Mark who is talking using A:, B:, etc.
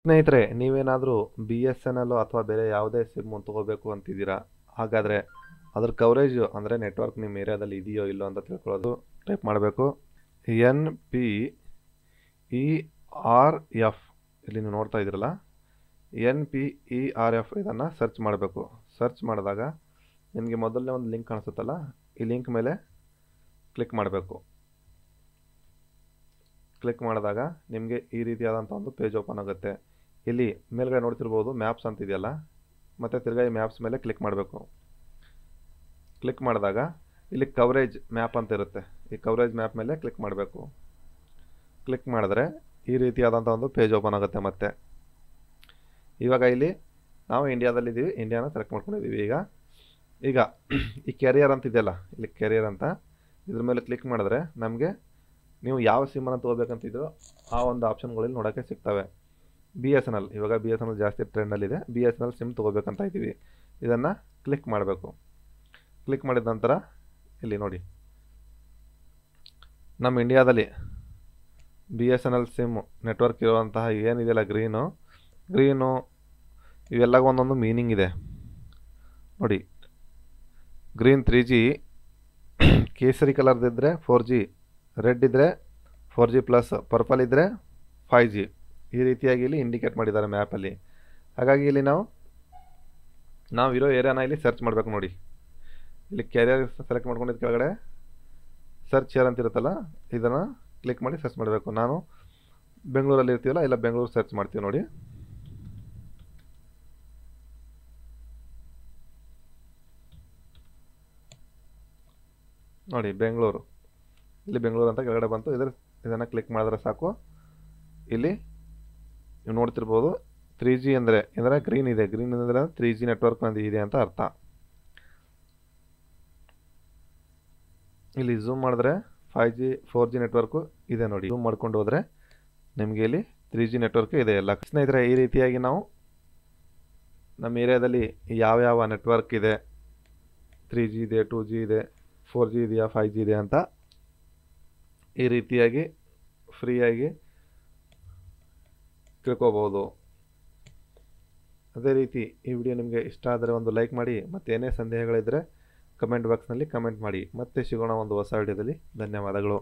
A: ಸ್ನೇಹಿತರೆ, ನೀವೇನಾದರೂ BSNL ಅಥವಾ ಬೇರೆ ಯಾವುದೇ ಸಿಮ್ ತಗೋಬೇಕು ಅಂತಿದ್ದೀರಾ, ಹಾಗಾದರೆ ಅದ್ರ ಕವರೇಜು ಅಂದರೆ ನೆಟ್ವರ್ಕ್ ನಿಮ್ಮ ಏರಿಯಾದಲ್ಲಿ ಇದೆಯೋ ಇಲ್ಲೋ ಅಂತ ತಿಳ್ಕೊಳ್ಳೋದು ಟೈಪ್ ಮಾಡಬೇಕು. NPERF ಇಲ್ಲಿ ನೀವು ನೋಡ್ತಾ ಇದ್ದೀರಲ್ಲ, NPERF ಇದನ್ನು ಸರ್ಚ್ ಮಾಡಬೇಕು. ಸರ್ಚ್ ಮಾಡಿದಾಗ ನಿಮಗೆ ಮೊದಲನೇ ಒಂದು ಲಿಂಕ್ ಕಾಣಿಸುತ್ತಲ್ಲ, ಈ ಲಿಂಕ್ ಮೇಲೆ ಕ್ಲಿಕ್ ಮಾಡಬೇಕು. ಕ್ಲಿಕ್ ಮಾಡಿದಾಗ ನಿಮಗೆ ಈ ರೀತಿಯಾದಂಥ ಒಂದು ಪೇಜ್ ಓಪನ್ ಆಗುತ್ತೆ. ಇಲ್ಲಿ ಮೇಲ್ಗಡೆ ನೋಡ್ತಿರ್ಬೋದು ಮ್ಯಾಪ್ಸ್ ಅಂತಿದೆಯಲ್ಲ, ಮತ್ತು ತಿರ್ಗಾ ಈ ಮ್ಯಾಪ್ಸ್ ಮೇಲೆ ಕ್ಲಿಕ್ ಮಾಡಬೇಕು. ಕ್ಲಿಕ್ ಮಾಡಿದಾಗ ಇಲ್ಲಿ ಕವರೇಜ್ ಮ್ಯಾಪ್ ಅಂತ ಇರುತ್ತೆ, ಈ ಕವರೇಜ್ ಮ್ಯಾಪ್ ಮೇಲೆ ಕ್ಲಿಕ್ ಮಾಡಬೇಕು. ಕ್ಲಿಕ್ ಮಾಡಿದ್ರೆ ಈ ರೀತಿಯಾದಂಥ ಒಂದು ಪೇಜ್ ಓಪನ್ ಆಗುತ್ತೆ. ಮತ್ತೆ ಇವಾಗ ಇಲ್ಲಿ ನಾವು ಇಂಡಿಯಾದಲ್ಲಿದ್ದೀವಿ, ಇಂಡಿಯಾನ ಸೆಲೆಕ್ಟ್ ಮಾಡ್ಕೊಂಡಿದ್ದೀವಿ. ಈಗ ಈ ಕೆರಿಯರ್ ಅಂತಿದೆಯಲ್ಲ, ಇಲ್ಲಿ ಕೆರಿಯರ್ ಅಂತ ಇದ್ರ ಮೇಲೆ ಕ್ಲಿಕ್ ಮಾಡಿದ್ರೆ ನಮಗೆ ನೀವು ಯಾವ ಸಿಮ್ಮನ್ನು ತೊಗೋಬೇಕಂತಿದ್ರು ಆ ಒಂದು ಆಪ್ಷನ್ಗಳಲ್ಲಿ ನೋಡೋಕ್ಕೆ ಸಿಗ್ತವೆ. BSNL, ಇವಾಗ BSNL ಜಾಸ್ತಿ ಟ್ರೆಂಡಲ್ಲಿದೆ. BSNL ಸಿಮ್ ತೊಗೋಬೇಕಂತ ಇದ್ದೀವಿ, ಇದನ್ನು ಕ್ಲಿಕ್ ಮಾಡಬೇಕು. ಕ್ಲಿಕ್ ಮಾಡಿದ ನಂತರ ಇಲ್ಲಿ ನೋಡಿ, ನಮ್ಮ ಇಂಡಿಯಾದಲ್ಲಿ BSNL ಸಿಮ್ ನೆಟ್ವರ್ಕ್ ಇರುವಂತಹ ಏನಿದೆಯಲ್ಲ ಗ್ರೀನು ಇವೆಲ್ಲ ಒಂದೊಂದು ಮೀನಿಂಗ್ ಇದೆ ನೋಡಿ. ಗ್ರೀನ್ 3G, ಕೇಸರಿ ಕಲರ್ದಿದ್ದರೆ 4G, ರೆಡ್ ಇದ್ದರೆ 4G+, ಪರ್ಪಲ್ ಇದ್ದರೆ 5G. ಈ ರೀತಿಯಾಗಿ ಇಲ್ಲಿ ಇಂಡಿಕೇಟ್ ಮಾಡಿದ್ದಾರೆ ಮ್ಯಾಪಲ್ಲಿ. ಹಾಗಾಗಿ ಇಲ್ಲಿ ನಾವು ಇರೋ ಏರಿಯಾನ ಇಲ್ಲಿ ಸರ್ಚ್ ಮಾಡಬೇಕು. ನೋಡಿ, ಇಲ್ಲಿ ಕ್ಯಾರಿಯರ್ ಸೆಲೆಕ್ಟ್ ಮಾಡ್ಕೊಂಡಿದ್ದು ಕೆಳಗಡೆ ಸರ್ಚ್ ಏರ್ ಅಂತ ಇರುತ್ತಲ್ಲ, ಇದನ್ನು ಕ್ಲಿಕ್ ಮಾಡಿ ಸರ್ಚ್ ಮಾಡಬೇಕು. ನಾನು ಬೆಂಗಳೂರಲ್ಲಿ ಇರ್ತೀವಲ್ಲ, ಇಲ್ಲ ಬೆಂಗಳೂರು ಸರ್ಚ್ ಮಾಡ್ತೀವಿ. ನೋಡಿ ಬೆಂಗಳೂರು, ಇಲ್ಲಿ ಬೆಂಗಳೂರು ಅಂತ ಕೆಳಗಡೆ ಬಂತು. ಇದನ್ನು ಕ್ಲಿಕ್ ಮಾಡಿದ್ರೆ ಸಾಕು. ಇಲ್ಲಿ ನೀವು ನೋಡ್ತಿರ್ಬೋದು 3G ಅಂದರೆ ಗ್ರೀನ್ ಇದೆ. ಗ್ರೀನ್ ಅಂದರೆ 3G ನೆಟ್ವರ್ಕ್ ಇದೆ ಅಂತ ಅರ್ಥ. ಇಲ್ಲಿ ಝೂಮ್ ಮಾಡಿದ್ರೆ 5G 4G ನೆಟ್ವರ್ಕು ಇದೆ ನೋಡಿ. ಝೂಮ್ ಮಾಡ್ಕೊಂಡು ಹೋದರೆ ನಿಮಗೆ ಇಲ್ಲಿ 3G ನೆಟ್ವರ್ಕ್ ಇದೆ ಎಲ್ಲ. ಸ್ನೇಹಿತರೆ, ಈ ರೀತಿಯಾಗಿ ನಾವು ನಮ್ಮ ಏರಿಯಾದಲ್ಲಿ ಯಾವ ನೆಟ್ವರ್ಕ್ ಇದೆ, 3G ಇದೆ, 2G ಇದೆ, 4G ಇದೆಯಾ, 5G ಇದೆ ಅಂತ ಈ ರೀತಿಯಾಗಿ ಫ್ರೀಯಾಗಿ ತಿಳ್ಕೊಬೋದು. ಅದೇ ರೀತಿ ಈ ವಿಡಿಯೋ ನಿಮಗೆ ಇಷ್ಟ ಆದರೆ ಒಂದು ಲೈಕ್ ಮಾಡಿ, ಮತ್ತು ಏನೇ ಸಂದೇಹಗಳಿದ್ದರೆ ಕಮೆಂಟ್ ಬಾಕ್ಸ್ನಲ್ಲಿ ಕಮೆಂಟ್ ಮಾಡಿ. ಮತ್ತೆ ಸಿಗೋಣ ಒಂದು ಹೊಸ ವಿಡಿಯೋದಲ್ಲಿ. ಧನ್ಯವಾದಗಳು.